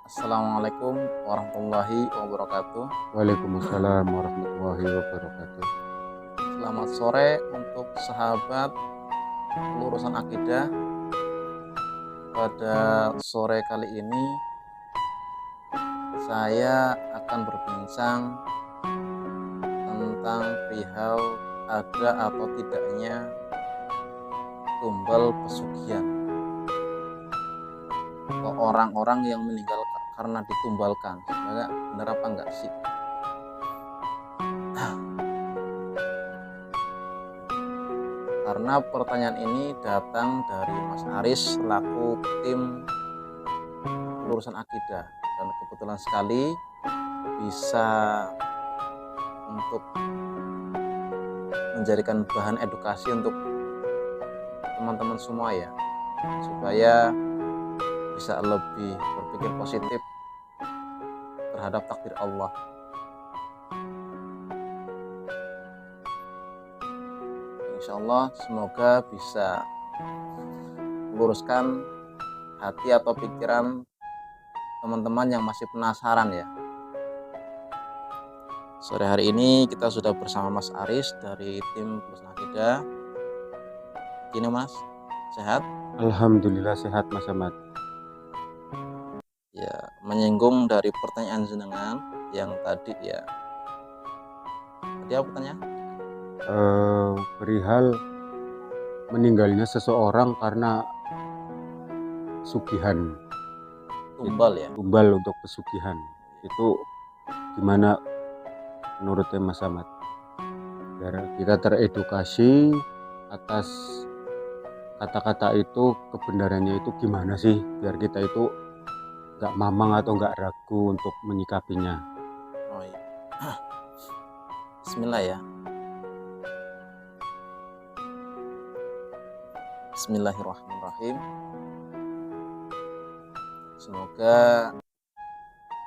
Assalamualaikum warahmatullahi wabarakatuh. Waalaikumsalam warahmatullahi wabarakatuh. Selamat sore untuk sahabat pelurusan akidah. Pada sore kali ini saya akan berbincang tentang perihal ada atau tidaknya tumbal pesugihan atau orang-orang yang meninggal karena ditumbalkan. Sebenarnya benar apa enggak sih? Karena pertanyaan ini datang dari Mas Aris selaku tim pelurusan akidah, dan kebetulan sekali bisa untuk menjadikan bahan edukasi untuk teman-teman semua ya, supaya bisa lebih berpikir positif terhadap takdir Allah. Insya Allah semoga bisa meluruskan hati atau pikiran teman-teman yang masih penasaran ya. Sore hari ini kita sudah bersama Mas Aris dari tim Pelurusan Akidah. Gini Mas, sehat? Alhamdulillah sehat Mas Ahmad. Ya, menyinggung dari pertanyaan jenengan yang tadi ya. Tadi apa pertanyaan? Perihal meninggalnya seseorang karena pesugihan, Tumbal ya. tumbal untuk pesugihan. Itu gimana menurutnya Mas Ahmad? Biar kita teredukasi atas kata-kata itu, kebenarannya itu gimana sih? Biar kita itu nggak mamang atau nggak ragu untuk menyikapinya. Oh iya. Bismillah ya. Bismillahirrahmanirrahim. Semoga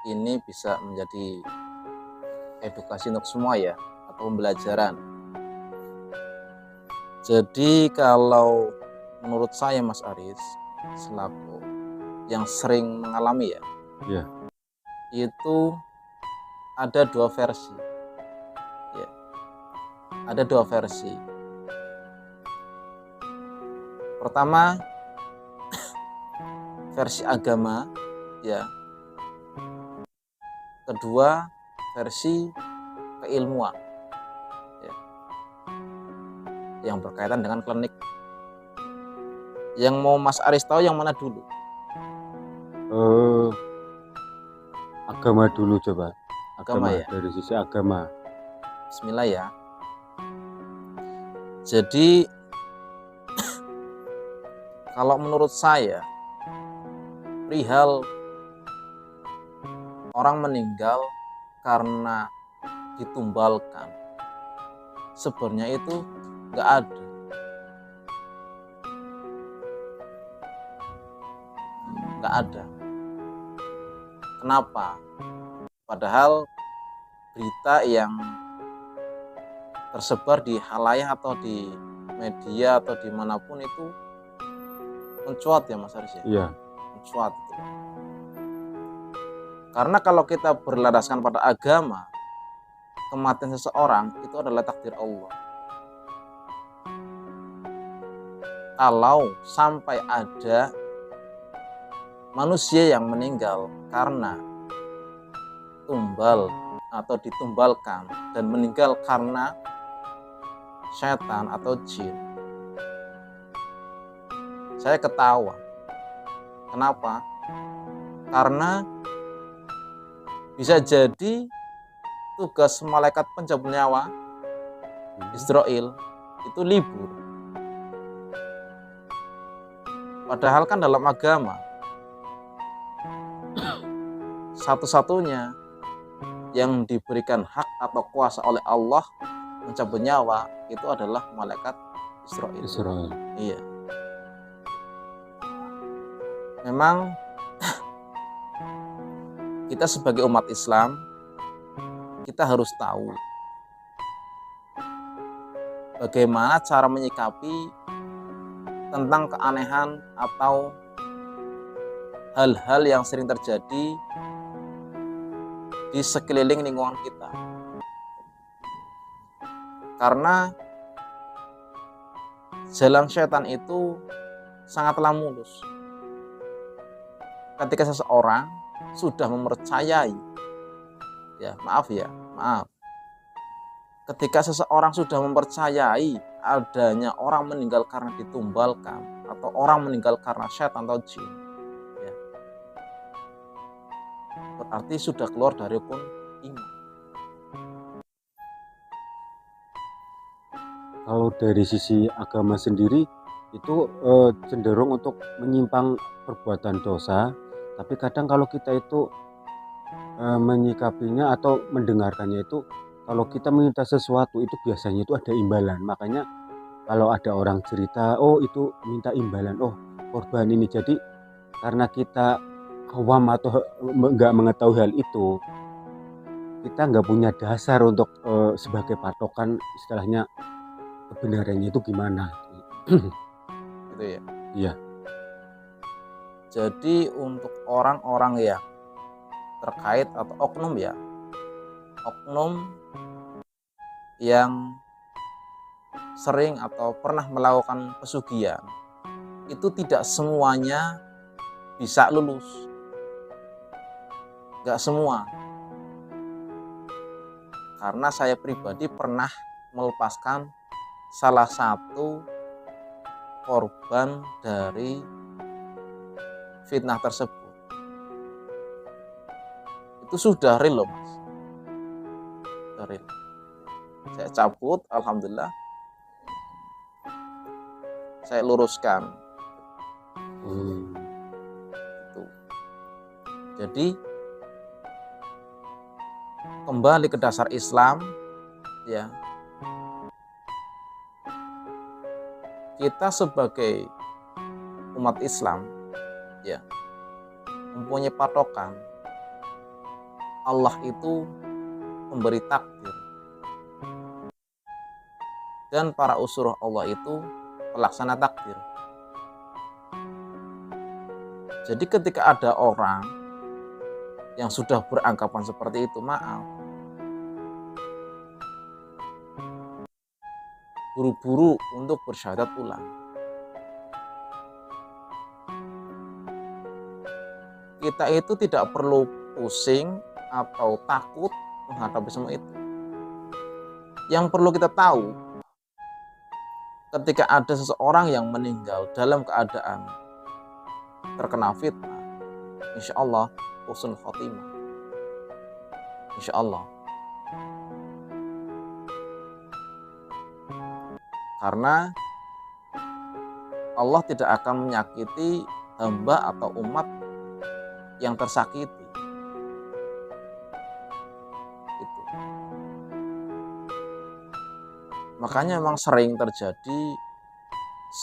ini bisa menjadi edukasi untuk semua ya, atau pembelajaran. Jadi kalau menurut saya Mas Aris selaku yang sering mengalami ya, Ya. itu ada dua versi ya. Ada dua versi. Pertama, versi agama ya. Kedua, versi keilmuan ya, yang berkaitan dengan klinik. Yang mau Mas Aris tahu yang mana dulu? Agama dulu coba. Agama ya. Dari sisi agama. Bismillah ya. Jadi kalau menurut saya, perihal orang meninggal karena ditumbalkan, sebenarnya itu nggak ada. Nggak ada. Kenapa? Padahal berita yang tersebar di halayak atau di media atau dimanapun itu mencuat ya Mas Aris ya. Iya. Mencuat itu. Karena kalau kita berlandaskan pada agama, kematian seseorang itu adalah takdir Allah. Kalau sampai ada manusia yang meninggal karena tumbal atau ditumbalkan dan meninggal karena setan atau jin, saya ketawa. Kenapa? Karena bisa jadi tugas malaikat pencabut nyawa Israel itu libur. Padahal kan dalam agama satu-satunya yang diberikan hak atau kuasa oleh Allah mencabut nyawa itu adalah malaikat Israel. Iya. Memang kita sebagai umat Islam, kita harus tahu bagaimana cara menyikapi tentang keanehan atau hal-hal yang sering terjadi di sekeliling lingkungan kita. Karena jalan setan itu sangatlah mulus. Ketika seseorang sudah mempercayai, maaf, ketika seseorang sudah mempercayai adanya orang meninggal karena ditumbalkan atau orang meninggal karena setan atau jin, berarti sudah keluar dari rukun iman. Kalau dari sisi agama sendiri itu cenderung untuk menyimpang perbuatan dosa, tapi kadang kalau kita itu menyikapinya atau mendengarkannya itu, kalau kita minta sesuatu itu biasanya itu ada imbalan. Makanya kalau ada orang cerita, oh itu minta imbalan, oh korban ini. Jadi karena kita awam atau nggak mengetahui hal itu, kita nggak punya dasar untuk sebagai patokan istilahnya kebenarannya itu gimana. Gitu ya. Iya. Jadi untuk orang-orang yang terkait atau oknum yang sering atau pernah melakukan pesugihan, itu tidak semuanya bisa lulus. Gak semua. Karena saya pribadi pernah melepaskan salah satu korban dari fitnah tersebut. Itu sudah real loh mas. Sudah real. Saya cabut, alhamdulillah. Saya luruskan. Itu. Jadi kembali ke dasar Islam, ya. Kita sebagai umat Islam, ya, mempunyai patokan. Allah itu memberi takdir. Dan para usuruh Allah itu pelaksana takdir. Jadi ketika ada orang yang sudah beranggapan seperti itu, maaf, buru-buru untuk bersyahadat ulang. Kita itu tidak perlu pusing atau takut menghadapi semua itu. Yang perlu kita tahu, ketika ada seseorang yang meninggal dalam keadaan terkena fitnah, insya Allah husnul khotimah. Insya Allah. Karena Allah tidak akan menyakiti hamba atau umat yang tersakiti. Itu. Makanya memang sering terjadi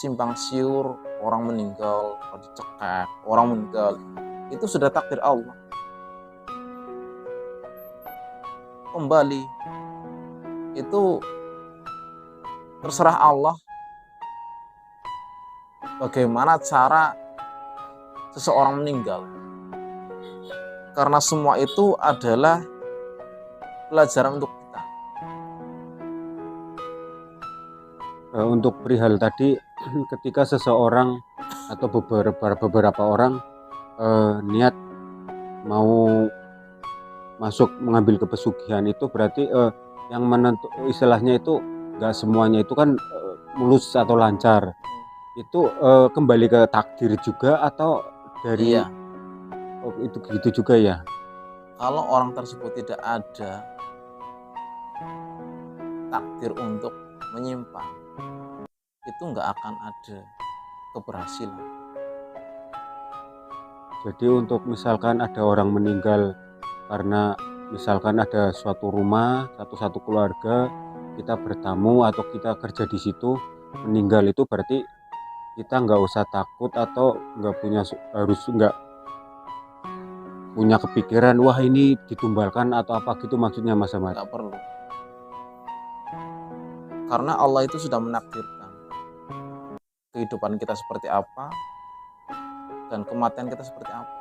simpang siur, orang meninggal, dicekek, orang meninggal. Itu sudah takdir Allah. Kembali, itu terserah Allah bagaimana cara seseorang meninggal. Karena semua itu adalah pelajaran untuk kita. Untuk perihal tadi, ketika seseorang atau beberapa orang niat mau masuk mengambil kepesugihan, itu berarti yang istilahnya itu nggak semuanya itu kan mulus atau lancar. Itu kembali ke takdir juga atau dari itu gitu juga ya? Kalau orang tersebut tidak ada takdir untuk menyimpang, itu nggak akan ada keberhasilan. Jadi untuk misalkan ada orang meninggal karena misalkan ada suatu rumah, satu keluarga, kita bertamu atau kita kerja di situ, meninggal, itu berarti kita nggak usah takut atau nggak punya kepikiran wah ini ditumbalkan atau apa gitu maksudnya Mas Ahmad? Nggak perlu. Karena Allah itu sudah menakdirkan kehidupan kita seperti apa, dan kematian kita seperti apa.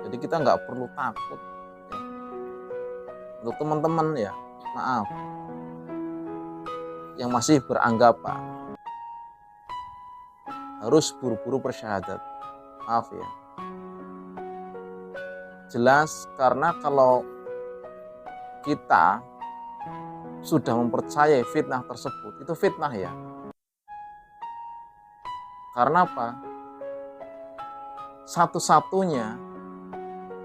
Jadi kita nggak perlu takut ya. Untuk teman-teman ya, maaf, yang masih beranggapan harus buru-buru bersyahadat, maaf ya. Jelas karena kalau kita sudah mempercayai fitnah tersebut, itu fitnah ya. Karena apa? Satu-satunya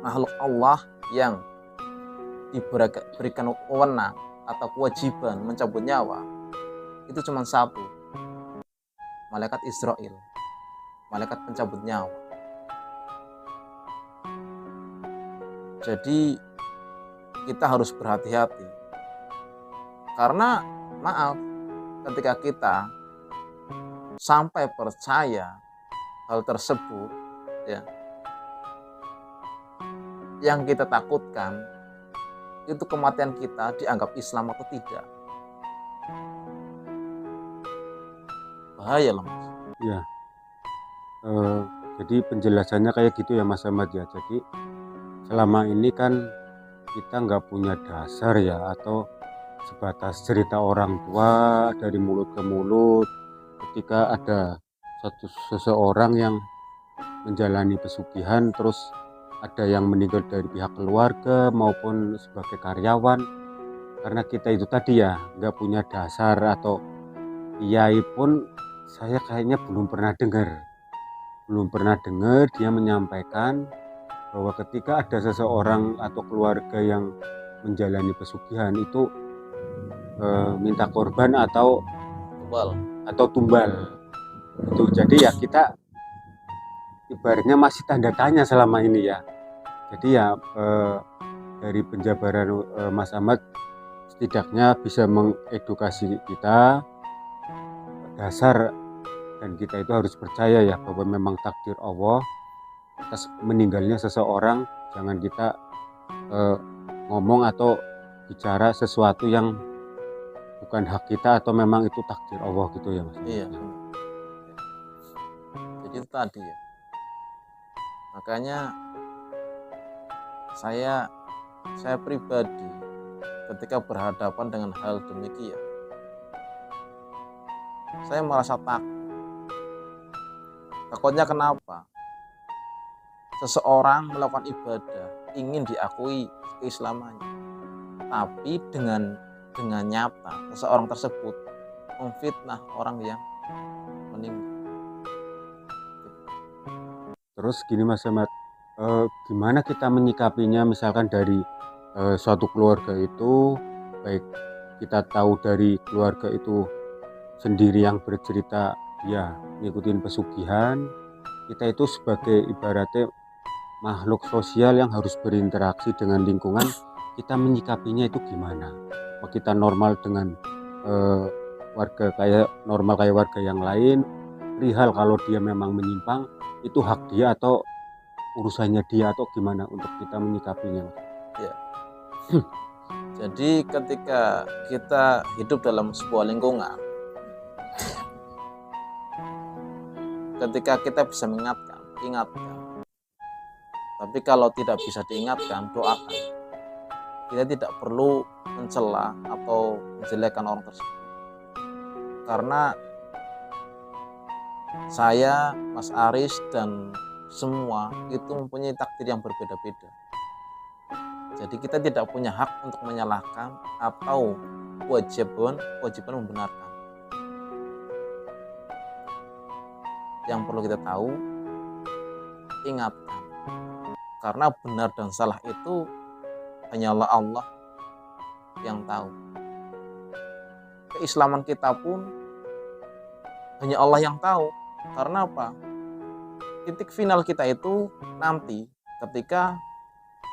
makhluk Allah yang diberikan wewenang atau kewajiban mencabut nyawa itu cuma satu, malaikat Israel, malaikat pencabut nyawa. Jadi kita harus berhati-hati karena maaf, ketika kita sampai percaya hal tersebut ya, yang kita takutkan itu kematian kita dianggap Islam atau tidak. Bahaya loh Mas. Ya, jadi penjelasannya kayak gitu ya Mas Ahmad ya. Jadi selama ini kan kita nggak punya dasar ya, atau sebatas cerita orang tua dari mulut ke mulut ketika ada seseorang yang menjalani pesugihan, terus ada yang meninggal dari pihak keluarga maupun sebagai karyawan. Karena kita itu tadi ya nggak punya dasar, atau kiai pun saya kayaknya belum pernah dengar dia menyampaikan bahwa ketika ada seseorang atau keluarga yang menjalani pesugihan itu minta korban atau tumbal itu. Jadi ya kita ibaratnya masih tanda tanya selama ini ya. Jadi ya dari penjabaran Mas Ahmad setidaknya bisa mengedukasi kita dasar, dan kita itu harus percaya ya bahwa memang takdir Allah atas meninggalnya seseorang. Jangan kita ngomong atau bicara sesuatu yang bukan hak kita atau memang itu takdir Allah gitu ya Mas. Iya. Jadi itu tadi ya. Makanya saya pribadi ketika berhadapan dengan hal demikian, saya merasa takut. Takutnya kenapa? Seseorang melakukan ibadah ingin diakui keislamannya, tapi dengan nyata seseorang tersebut memfitnah orang yang meninggal. Terus gini Mas Ahmad, gimana kita menyikapinya misalkan dari suatu keluarga itu, baik kita tahu dari keluarga itu sendiri yang bercerita dia ngikutin pesugihan, kita itu sebagai ibaratnya makhluk sosial yang harus berinteraksi dengan lingkungan, kita menyikapinya itu gimana? Apa kita normal dengan warga kayak warga yang lain, perihal kalau dia memang menyimpang itu hak dia atau urusannya dia, atau gimana untuk kita menyikapinya? Ya. Jadi ketika kita hidup dalam sebuah lingkungan, ketika kita bisa ingatkan. Tapi kalau tidak bisa diingatkan, doakan. Kita tidak perlu mencela atau menjelekkan orang tersebut. Karena saya, Mas Aris, dan semua itu mempunyai takdir yang berbeda-beda. Jadi kita tidak punya hak untuk menyalahkan atau kewajiban membenarkan. Yang perlu kita tahu, ingatkan. Karena benar dan salah itu hanyalah Allah yang tahu. Keislaman kita pun hanya Allah yang tahu. Karena apa? Titik final kita itu nanti ketika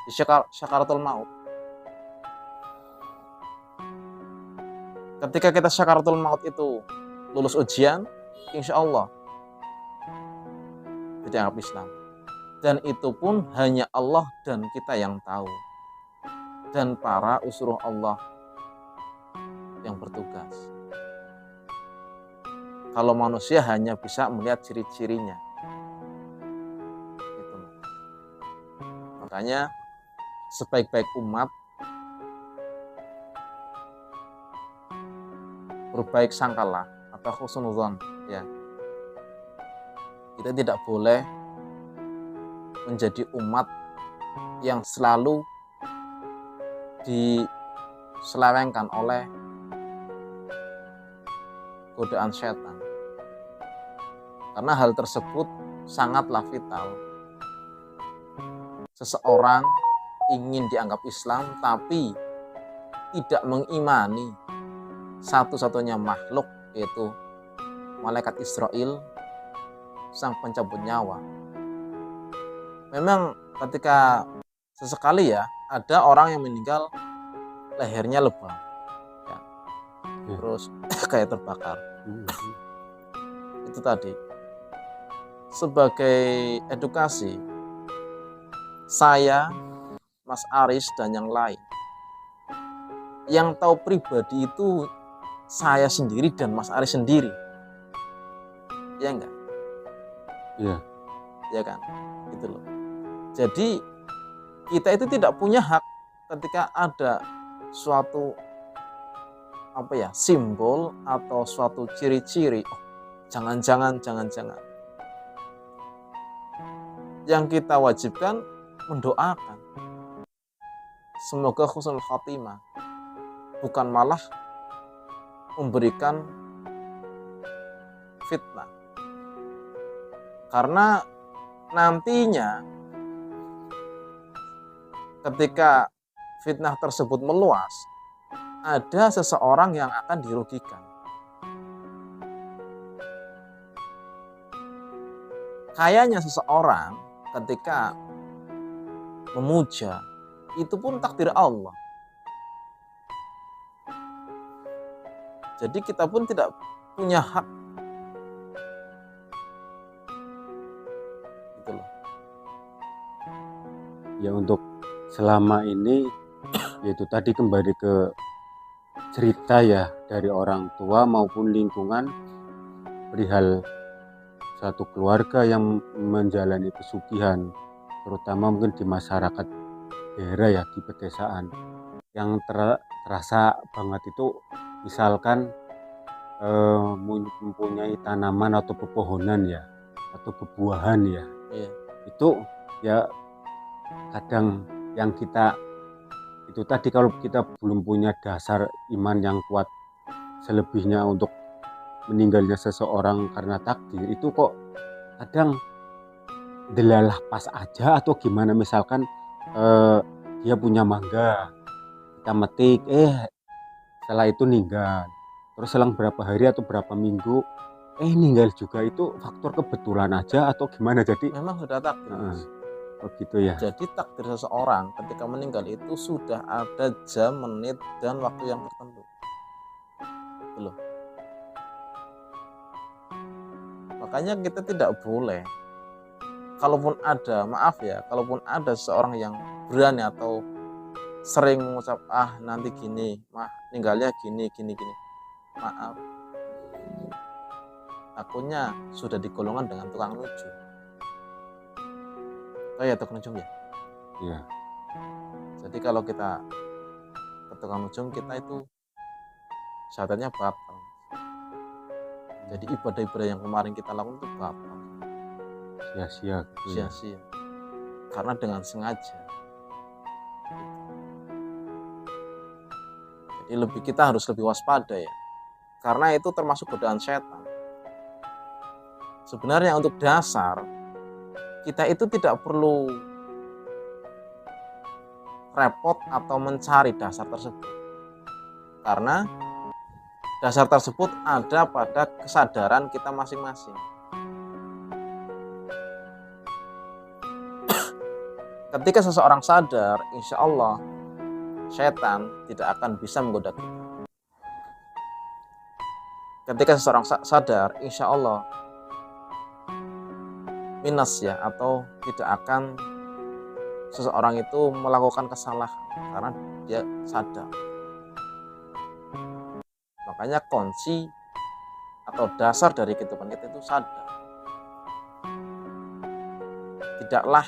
di syakaratul maut. Ketika kita syakaratul maut itu lulus ujian, insya Allah tidak anggap Islam. Dan itu pun hanya Allah dan kita yang tahu. Dan para usruh Allah yang bertugas. Kalau manusia hanya bisa melihat ciri-cirinya, Makanya sebaik-baik umat berbaik sangkalah atau husnudzon, ya. Kita tidak boleh menjadi umat yang selalu diselewengkan oleh godaan setan. Karena hal tersebut sangatlah vital. Seseorang ingin dianggap Islam tapi tidak mengimani satu-satunya makhluk, yaitu malaikat Israel, sang pencabut nyawa. Memang ketika sesekali ya ada orang yang meninggal lehernya lebam, ya. Terus kayak terbakar. Itu tadi sebagai edukasi, saya, Mas Aris dan yang lain yang tahu pribadi itu saya sendiri dan Mas Aris sendiri, ya enggak? Iya. Ya kan, gitu loh. Jadi kita itu tidak punya hak ketika ada suatu simbol atau suatu ciri-ciri. Jangan-jangan. Yang kita wajibkan mendoakan semoga husnul khotimah, bukan malah memberikan fitnah. Karena nantinya ketika fitnah tersebut meluas, ada seseorang yang akan dirugikan. Kayaknya seseorang ketika memuja, itu pun takdir Allah. Jadi kita pun tidak punya hak. Gitu loh. Ya untuk selama ini, yaitu tadi kembali ke cerita ya dari orang tua maupun lingkungan perihal satu keluarga yang menjalani pesugihan, terutama mungkin di masyarakat daerah ya, di pedesaan, yang terasa banget itu misalkan mempunyai tanaman atau pepohonan ya, atau pebuahan ya, itu ya kadang yang kita itu tadi, kalau kita belum punya dasar iman yang kuat, selebihnya untuk meninggalnya seseorang karena takdir, itu kok kadang delalah pas aja atau gimana. Misalkan dia punya mangga, kita metik, setelah itu meninggal, terus selang berapa hari atau berapa minggu meninggal juga, itu faktor kebetulan aja atau gimana? Jadi memang sudah takdir. Oh gitu ya. Jadi takdir seseorang ketika meninggal itu sudah ada jam, menit, dan waktu yang tertentu. Belum. Makanya kita tidak boleh, kalaupun ada seseorang yang berani atau sering mengucap nanti gini, meninggalnya gini, maaf, takutnya sudah digolongkan dengan tukang nujum. Ya tukang nujum ya. Iya. Jadi kalau kita ke tukang nujum, kita itu syahadatnya batal. Jadi ibadah-ibadah yang kemarin kita lakukan itu batal. Sia-sia gitu. Sia-sia. Karena dengan sengaja. Jadi kita harus lebih waspada ya. Karena itu termasuk godaan setan. Sebenarnya untuk dasar, kita itu tidak perlu repot atau mencari dasar tersebut. Karena dasar tersebut ada pada kesadaran kita masing-masing. Ketika seseorang sadar, insya Allah setan tidak akan bisa menggoda kita. Ketika seseorang sadar, insya Allah minus ya, atau tidak akan seseorang itu melakukan kesalahan karena dia sadar. Makanya kunci atau dasar dari kehidupan kita itu sadar. Tidaklah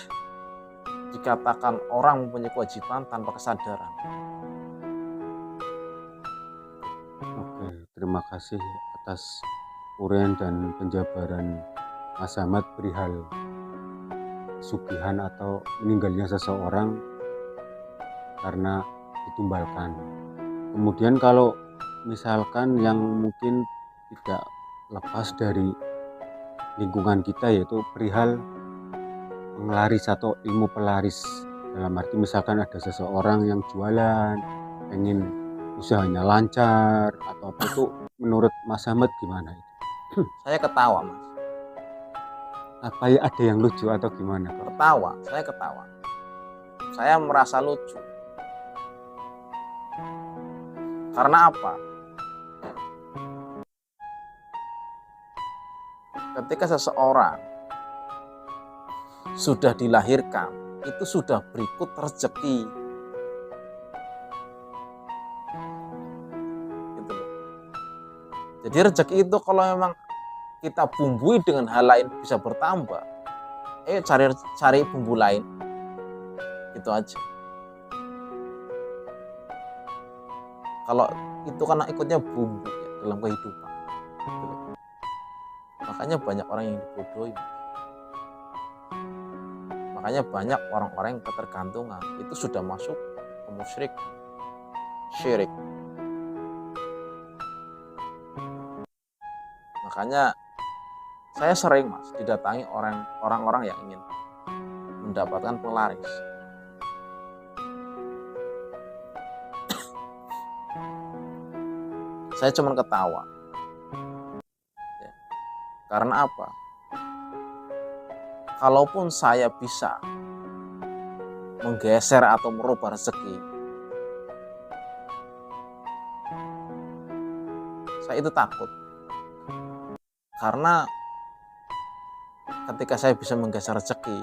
dikatakan orang mempunyai kewajiban tanpa kesadaran. Oke, terima kasih atas uraian dan penjabaran Mas Ahmad perihal pesugihan atau meninggalnya seseorang karena ditumbalkan. Kemudian kalau misalkan yang mungkin tidak lepas dari lingkungan kita, yaitu perihal penglaris atau ilmu pelaris. Dalam arti misalkan ada seseorang yang jualan, pengen usahanya lancar atau apa, itu menurut Mas Ahmad gimana itu? Saya ketawa, Mas. Apa ya, ada yang lucu atau gimana kok? Saya ketawa. Saya merasa lucu. Karena apa? Ketika seseorang sudah dilahirkan, itu sudah berikut rezeki. Gitu loh. Jadi rezeki itu kalau memang kita bumbui dengan hal lain bisa bertambah. Cari bumbu lain. Itu aja. Kalau itu karena ikutnya bumbu ya, dalam kehidupan. Gitu loh. Makanya banyak orang yang dibodohi. Makanya banyak orang-orang yang ketergantungan itu sudah masuk ke syirik. Makanya saya sering, Mas, didatangi orang-orang yang ingin mendapatkan pelaris. Saya cuma ketawa. Ya. Karena apa? Kalaupun saya bisa menggeser atau merubah rezeki, saya itu takut. Karena ketika saya bisa menggeser rezeki,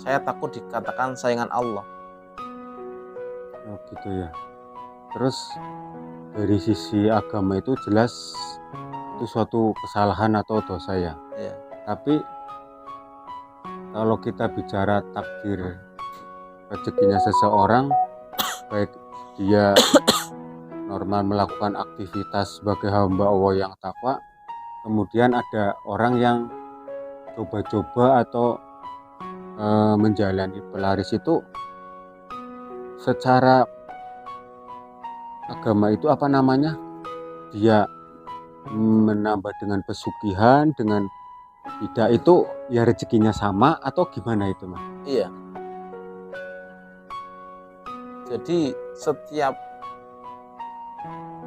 saya takut dikatakan saingan Allah. Oh gitu ya. Terus dari sisi agama itu jelas itu suatu kesalahan atau dosa ya. Ya. Tapi kalau kita bicara takdir rezekinya seseorang, baik dia normal melakukan aktivitas sebagai hamba Allah yang takwa, kemudian ada orang yang coba-coba atau menjalani pelaris, itu secara agama itu apa namanya, dia menambah dengan pesugihan, dengan tidak, itu ya rezekinya sama atau gimana itu, Mas? Iya. Jadi setiap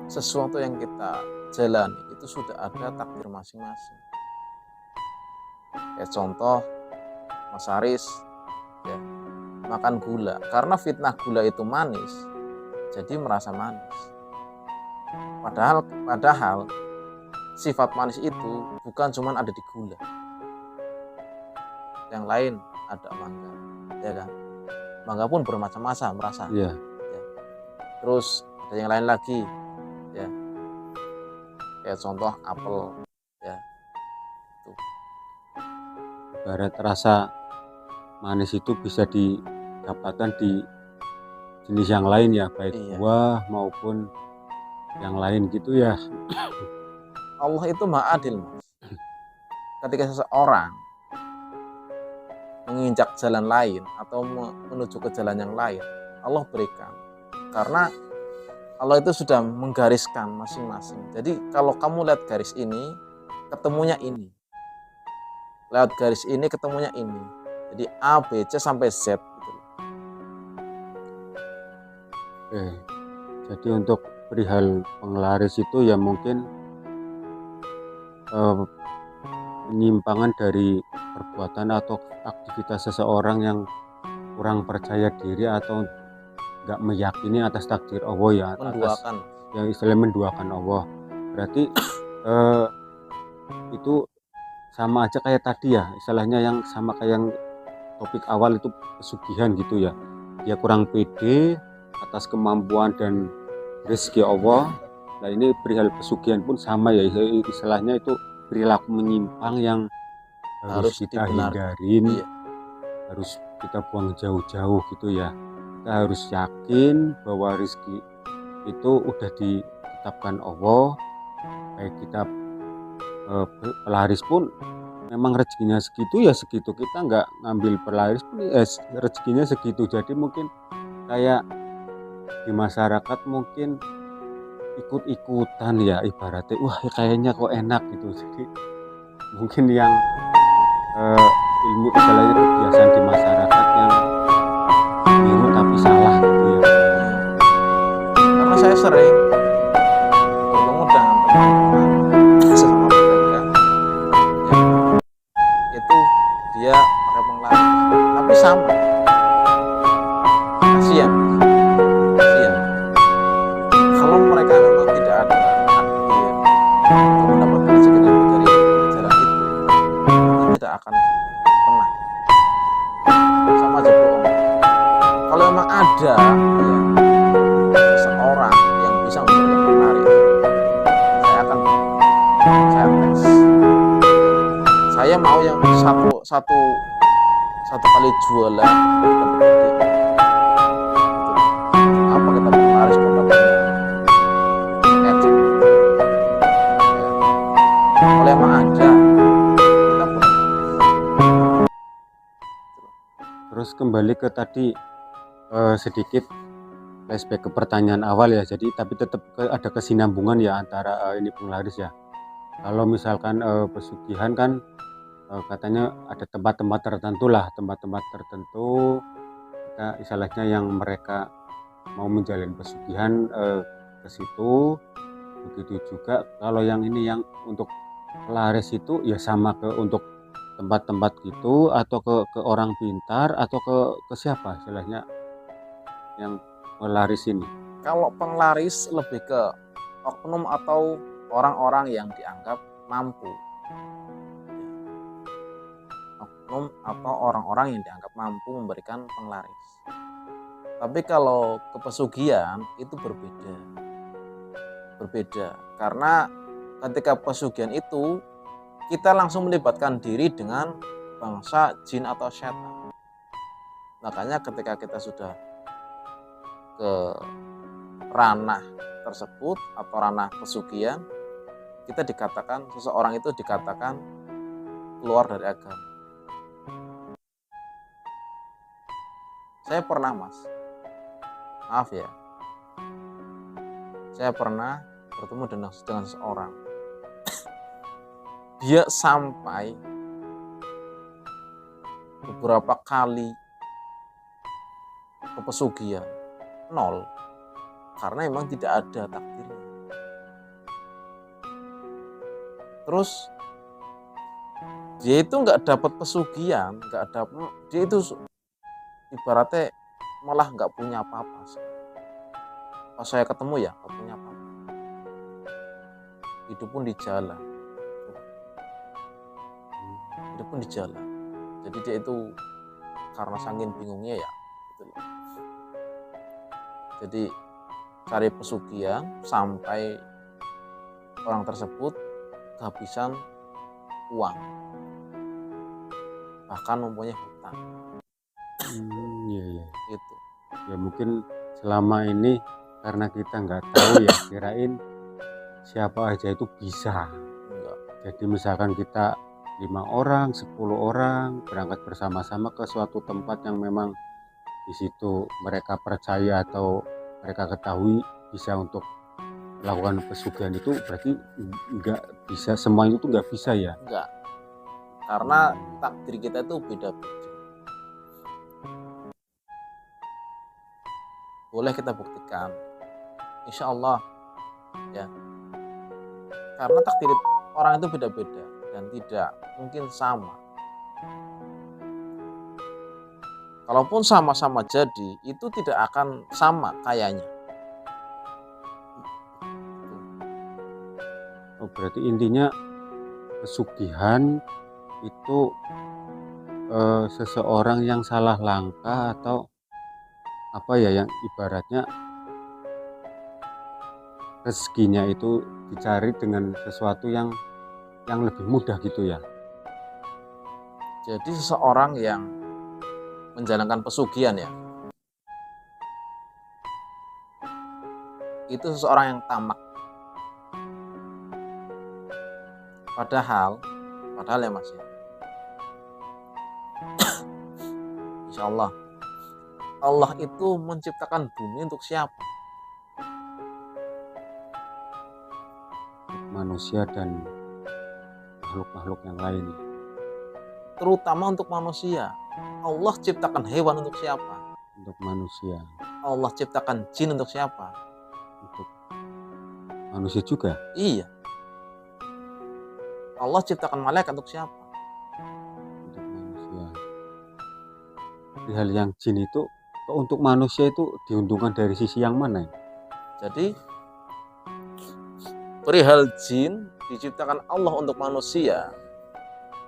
sesuatu yang kita jalani itu sudah ada takdir masing-masing. Kayak contoh Mas Aris ya, makan gula. Karena fitnah gula itu manis, jadi merasa manis. Padahal sifat manis itu bukan cuma ada di gula. Yang lain ada mangga, ya kan? Mangga pun bermacam-macam rasa. Iya. Ya. Terus ada yang lain lagi, ya. Kayak contoh apel, ya. Tuh. Ibarat rasa manis itu bisa didapatkan di jenis yang lain ya, baik buah maupun yang lain gitu ya. Allah itu maha adil, Mas. Ketika seseorang menginjak jalan lain atau menuju ke jalan yang lain, Allah berikan. Karena Allah itu sudah menggariskan masing-masing. Jadi kalau kamu lihat garis ini, ketemunya ini. Lewat garis ini, ketemunya ini. Jadi A, B, C sampai Z. Gitu. Jadi untuk perihal penglaris itu ya mungkin penyimpangan dari perbuatan atau aktivitas seseorang yang kurang percaya diri atau nggak meyakini atas takdir Allah ya, menduakan. Yang istilahnya menduakan Allah. Berarti itu sama aja kayak tadi ya, istilahnya yang sama kayak yang topik awal itu pesugihan gitu ya. Dia kurang pede atas kemampuan dan rezeki Allah. Nah ini perihal pesugihan pun sama ya, istilahnya itu perilaku menyimpang yang harus kita hindarin. Iya. harus kita buang jauh-jauh gitu ya. Kita harus yakin bahwa rezeki itu udah ditetapkan Allah. Kayak kita pelaris pun memang rezekinya segitu ya segitu, kita nggak ngambil pelaris pun rezekinya segitu. Jadi mungkin kayak di masyarakat mungkin ikut-ikutan ya ibaratnya, wah kayaknya kok enak gitu. Jadi mungkin yang ilmu istilahnya kebiasaan di masyarakat yang biru tapi salah gitu ya. Karena saya sering bertemu dengan teman-teman sesama pedagang yang itu dia pakai penglaris tapi sama, kasihan kalau mereka memang tidak ada takdir untuk mendapatkan rezeki dari jalan itu tidak akan pernah, sama aja bohong. Kalau memang ada ya seseorang yang bisa memberikan penglaris, saya tes. Saya mau yang satu kali jualan dapat gede. Apa kita penglaris pendapatnya ecek ya. Kalau emang ada kita pun. Terus kembali ke tadi sedikit flashback ke pertanyaan awal ya. Jadi tapi tetap ada kesinambungan ya antara ini penglaris ya. Kalau misalkan pesugihan kan katanya ada tempat-tempat tertentu lah, tempat-tempat tertentu kita istilahnya yang mereka mau menjalin pesugihan ke situ. Begitu juga kalau yang ini yang untuk pelaris itu ya sama ke untuk tempat-tempat gitu, atau ke orang pintar, atau ke siapa istilahnya yang pelaris ini. Kalau penglaris lebih ke oknum atau orang-orang yang dianggap mampu. Oknum atau orang-orang yang dianggap mampu memberikan penglaris. Tapi kalau ke pesugihan itu berbeda. Karena ketika pesugihan itu kita langsung melibatkan diri dengan bangsa jin atau setan. Makanya ketika kita sudah ke ranah tersebut atau ranah pesugihan, kita dikatakan seseorang itu dikatakan keluar dari agama. Saya pernah maaf ya, saya pernah bertemu dengan seseorang. Dia sampai beberapa kali ke pesugihan 0 karena memang tidak ada takdirnya. Terus dia itu nggak dapat pesugihan, dia itu ibaratnya malah nggak punya apa-apa. Pas saya ketemu ya nggak punya apa-apa, hidup pun di jalan. Jadi dia itu karena saking bingungnya ya gitu loh. Jadi cari pesugihan sampai orang tersebut kehabisan uang, bahkan mempunyai hutang. Iya. Gitu. Ya mungkin selama ini karena kita nggak tahu ya, kirain siapa aja itu bisa. Enggak. Jadi misalkan kita 5 orang, 10 orang berangkat bersama-sama ke suatu tempat yang memang di situ mereka percaya atau mereka ketahui bisa untuk melakukan pesugihan, itu berarti nggak bisa, semuanya itu nggak bisa ya? Enggak, karena takdir kita itu beda-beda. Boleh kita buktikan, insya Allah ya, karena takdir orang itu beda-beda dan tidak mungkin sama. Kalaupun sama-sama jadi, itu tidak akan sama kayaknya. Oh, berarti intinya pesugihan itu seseorang yang salah langkah atau apa ya, yang ibaratnya rezekinya itu dicari dengan sesuatu yang lebih mudah gitu ya. Jadi seseorang yang menjalankan pesugihan ya, itu seseorang yang tamak. Padahal ya Mas ya, insya Allah itu menciptakan bumi untuk siapa? Manusia dan makhluk-makhluk yang lain. Terutama untuk manusia. Allah ciptakan hewan untuk siapa? Untuk manusia. Allah ciptakan jin untuk siapa? Untuk manusia juga. Iya. Allah ciptakan malaikat untuk siapa? Untuk manusia. Di hal yang jin itu, untuk manusia itu diuntungkan dari sisi yang mana? Jadi perihal jin diciptakan Allah untuk manusia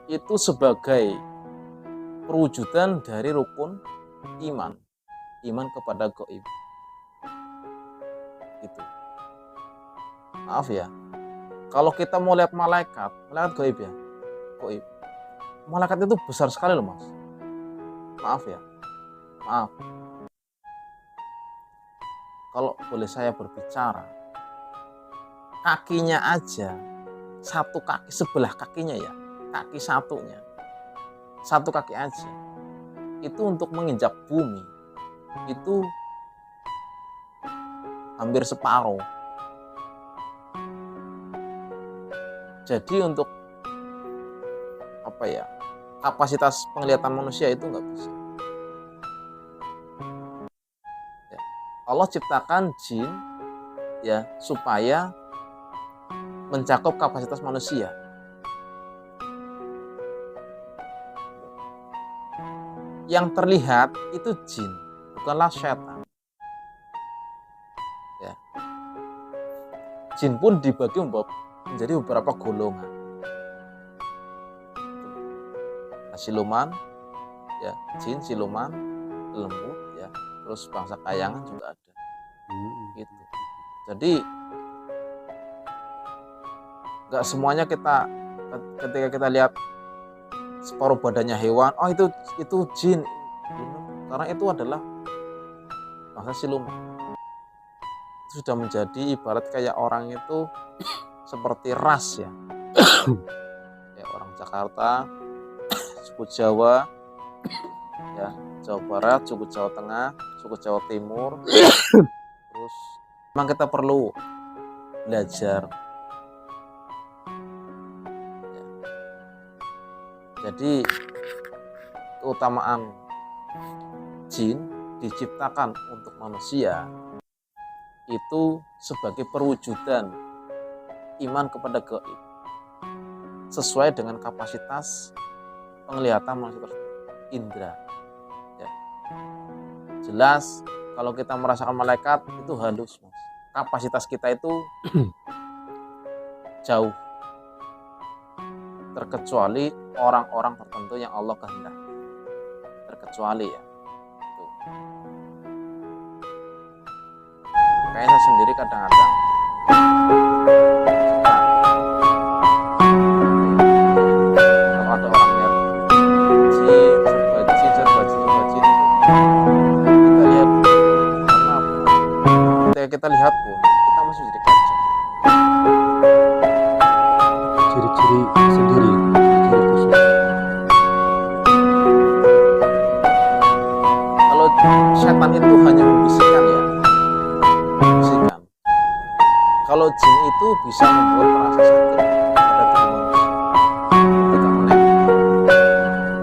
itu sebagai perwujudan dari rukun iman kepada gaib. Itu. Maaf ya, kalau kita mau lihat malaikat gaib ya, gaib. Malaikat itu besar sekali loh Mas. Maaf ya, maaf. Kalau boleh saya berbicara, kakinya aja, satu kaki sebelah kakinya ya, kaki satunya, satu kaki aja, itu untuk menginjak bumi, itu hampir separuh. Jadi untuk apa ya, kapasitas penglihatan manusia itu nggak bisa. Ya. Allah ciptakan jin ya supaya mencakup kapasitas manusia. Yang terlihat itu jin, bukanlah setan. Ya. Jin pun dibagi menjadi beberapa golongan. Siluman, ya, jin, siluman, lembut, ya, terus bangsa kayangan juga ada. Gitu. Jadi nggak semuanya ketika kita lihat separuh badannya hewan, oh itu jin, karena itu adalah bangsa siluman. Itu sudah menjadi ibarat kayak orang itu seperti ras ya, ya orang Jakarta, suku Jawa, ya Jawa Barat, suku Jawa Tengah, suku Jawa Timur. Terus memang kita perlu belajar. Ya. Jadi keutamaan jin diciptakan untuk manusia itu sebagai perwujudan iman kepada gaib sesuai dengan kapasitas penglihatan manusia tersebut, indera. Ya. Jelas kalau kita merasakan malaikat itu halus Mas. Kapasitas kita itu jauh, terkecuali orang-orang tertentu yang Allah kehendaki, terkecuali ya. Tuh. Makanya saya sendiri kadang-kadang kalau ada orang lihat jin, serba jin, kita lihat karena ketika kita lihat pun kita masih jadi kacau. Ciri-ciri sendiri, ciri khusus. Kalau setan itu hanya membisikkan ya, membisikkan. Kalau jin itu bisa membuat rasa sakit pada tubuh manusia. Ketika menempel,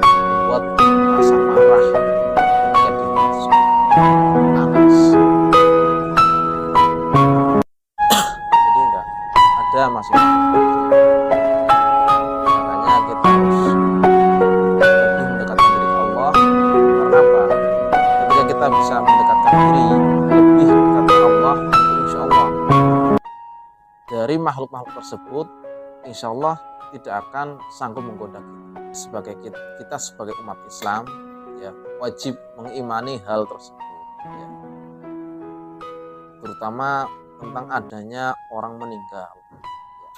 membuat rasa marah ketika dia masuk, panas. Jadi enggak ada masing-masing. Makanya kita harus lebih mendekatkan diri ke Allah. Karena apa? Ketika kita bisa mendekatkan diri lebih dekat ke Allah, insya Allah dari makhluk-makhluk tersebut, insya Allah tidak akan sanggup menggoda kita sebagai umat Islam, ya wajib mengimani hal tersebut, ya. Terutama tentang adanya orang meninggal. Ya.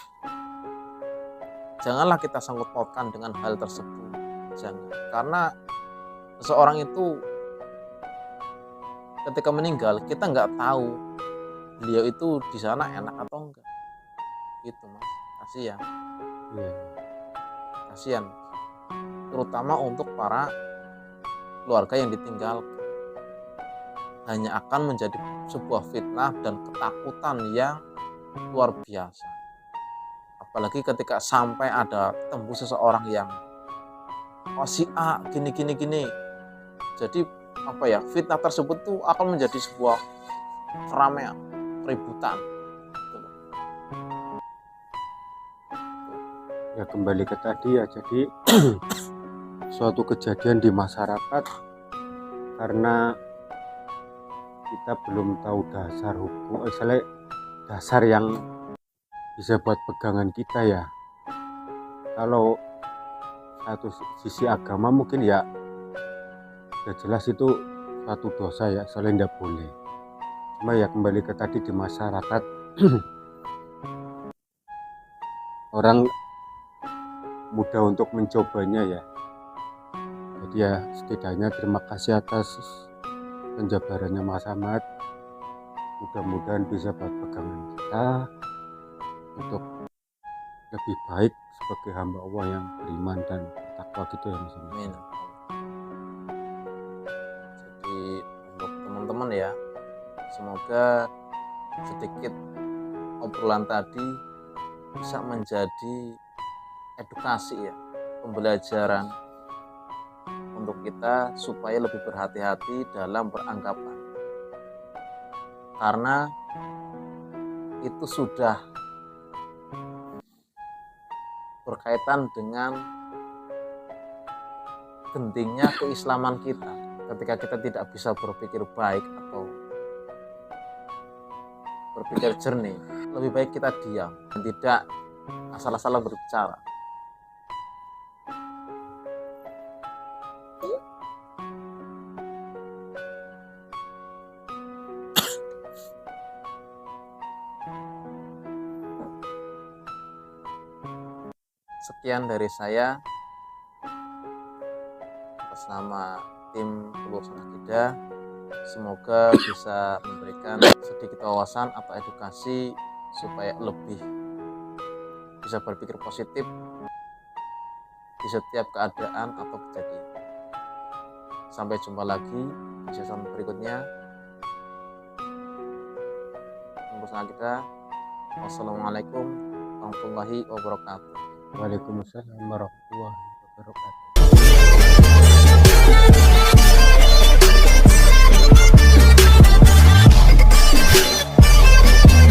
Janganlah kita sangkut pautkan dengan hal tersebut, jangan, karena seseorang itu ketika meninggal kita nggak tahu beliau itu di sana enak atau enggak, gitu mas. Kasihan, Iya. kasihan, terutama untuk para keluarga yang ditinggal, hanya akan menjadi sebuah fitnah dan ketakutan yang luar biasa. Apalagi ketika sampai ada tembus seseorang yang oh si A gini gini gini, jadi apa ya, fitnah tersebut tuh akan menjadi sebuah keramaian, keributan gitu loh. Ya kembali ke tadi ya, jadi suatu kejadian di masyarakat karena kita belum tahu dasar hukum, misalnya dasar yang bisa buat pegangan kita ya. Kalau satu sisi agama mungkin ya jelas itu suatu dosa ya, soalnya tidak boleh. Cuma ya kembali ke tadi di masyarakat orang mudah untuk mencobanya ya. Jadi ya setidaknya terima kasih atas penjabarannya Mas Ahmad. Mudah-mudahan bisa buat pegangan kita untuk lebih baik sebagai hamba Allah yang beriman dan bertakwa gitu ya Mas Ahmad. Amin. Jadi untuk teman-teman ya, semoga sedikit obrolan tadi bisa menjadi edukasi ya, pembelajaran untuk kita supaya lebih berhati-hati dalam beranggapan, karena itu sudah berkaitan dengan gentingnya keislaman kita. Ketika kita tidak bisa berpikir baik atau berpikir jernih, lebih baik kita diam dan tidak asal-asalan berbicara. Sekian dari saya atas nama tim Lulusan Akidah. Semoga bisa memberikan sedikit wawasan atau edukasi supaya lebih bisa berpikir positif di setiap keadaan atau kejadian. Sampai jumpa lagi di season berikutnya. Lulusan Akidah. Wassalamualaikum warahmatullahi wabarakatuh. Waalaikumsalam warahmatullahi wabarakatuh.